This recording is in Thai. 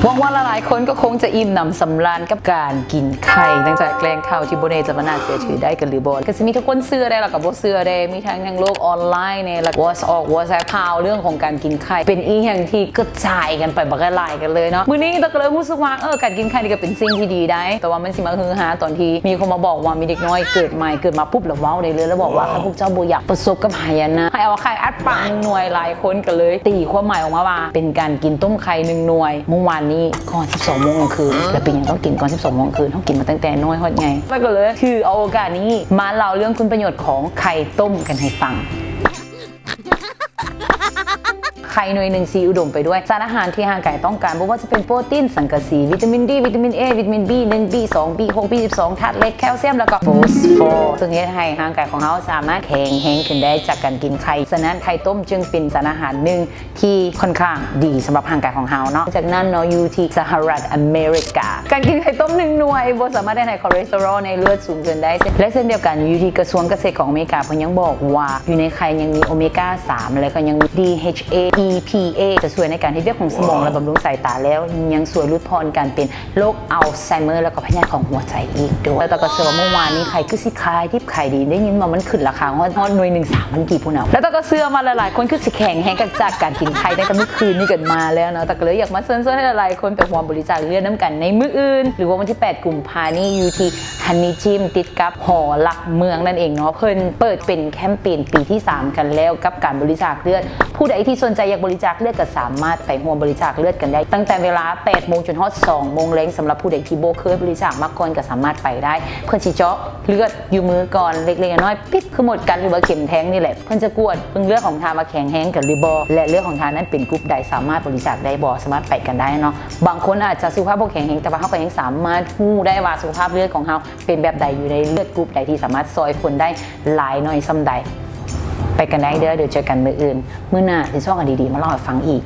หวังว่าหลายคนก็คงจะอิ่มหนำสำราญกับการกินไข่ตั้งแต่แกล้งข่าวที่โบเนจะมาน่าเชื่อถือได้กันหรือบอลก็จะมีทุกคนเสื้อได้หรอกกับโบเสื้อได้มีทั้งทางโลกออนไลน์เนี่ยแล้ววอทออกวอทแอปข่าวเรื่องของการกินไข่เป็นอีอย่างที่กระจายกันไปบักหลายกันเลยเนาะมื้อนี้ตะก็เลยรู้สึกว่าการกินไข่นี่ก็เป็นสิ่งที่ดีได้แต่ว่ามันสิมาฮือฮาตอนที่มีคนมาบอกว่ามีเด็กน้อยเกิดใหม่เกิดมาปุ๊บแล้วว้าวได้เลยแล้วบอกว่าข้าพเจ้าโบอยากประสบกับหายนะให้เอาไข่อัดปาก1 หน่วยหลายคนกันเลยตีความหมายออกมาว่าเป็นการกินต้มไข่1 หน่วยเมื่อวานนี้ก่อน12 โมงกลางคืนแล้วเป็นยังต้องกินก่อน12 โมงกลางคืนต้องกินมาตั้งแต่น้อยฮอดไงแล้วก็เลยคือเอาโอกาสนี้มาเล่าเรื่องคุณประโยชน์ของไข่ต้มกันให้ฟังไข่หน่วยหนึ่งอุดมไปด้วยสารอาหารที่ร่างกายต้องการไม่ว่าจะเป็นโปรตีนสังกะสีวิตามินดีวิตามิน A วิตามิน B1 B2 B6 B12 ธาตุเหล็กแคลเซียมแล้วก็ฟอสฟอร์ซึ่งให้ร่างกายของเราสามารถแข็งแรงขึ้นได้จากการกินไข่ฉะนั้นไข่ต้มจึงเป็นสารอาหารหนึ่งที่ค่อนข้างดีสำหรับร่างกายของเราเนาะจากนั้นเนาะอยู่ที่สหรัฐอเมริกาการกินไข่ต้ม1 หน่วยบ่สามารถได้คอเลสเตอรอลในเลือดสูงเกินได้และเช่นเดียวกันอยู่ที่กระทรวงเกษตรของอเมริกาเพิ่นยังบอกว่าอยู่ในไข่ยังมีโอเมก้า3แล้วก็ยังมี DHA EPAจะช่วยในการที่เรื่องของสมองและบำรุงสายตาแล้วยังช่วยลดพรการเป็นโรคอัลไซเมอร์แล้วก็พยาธิของหัวใจอีกด้วยแล้วก็เชื่อว่าเมื่อวานนี้ใครคือสิขายที่ขายดีได้ยินมามันขึ้นราคาฮอดหน่วย1 3,000กี่ผู้นำแล้วก็เชื่อมาหลายๆคนคือสิแข็งแห้งจากการกินไข่ตั้งแต่เมื่อคืนนี้กันมาแล้วเนาะแต่ก็เลยอยากมาเชิญให้หลายๆคนไปร่วมบริจาคเลือดน้ำกันในมื้ออื่นหรือว่าวันที่8 กุมภาพันธ์นี้อยู่ที่ฮันนี่จิมติดกับหอหลักเมืองนั่นเองเนาะเพิ่นเปิดเป็นแคมเปญปีที่3กันแล้วกับการบริจาคเลือดผู้ใดที่สนใจอยากบริจาคเลือดก็สามารถไปร่วมบริจาคเลือดกันได้ตั้งแต่เวลา 8 โมงจนฮอด 2 โมงแลงสำหรับผู้ใดที่โบเคยบริจาคมาก่อนก็สามารถไปได้เพื่อสิเจาะเลือดอยู่มือก่อนเล็กๆน้อยๆปิ๊บคือหมดกันหรือว่าเข็มแทงนี่แหละเพิ่นจะกวดเบิ่งเลือดของทามาแข็งแห้งกันหรือบ่และเลือดของทานั้นเป็นกรุ๊ปใดสามารถบริจาคได้บ่สามารถไปกันได้เนาะบางคนอาจจะสุขภาพบ่แข็งแรงแต่ว่าเฮาก็ยังสามารถฮู้ได้ว่าสุขภาพเลือดของเฮาเป็นแบบใดอยู่ในเลือดกรุ๊ปใดที่สามารถซอยคนได้หลายน้อยส่ำใดไปกันได้เด้อเดี๋ยวเจอกันมื้ออื่นมื้อหน้าสิช่องกันดีๆมาเล่าให้ฟังอีก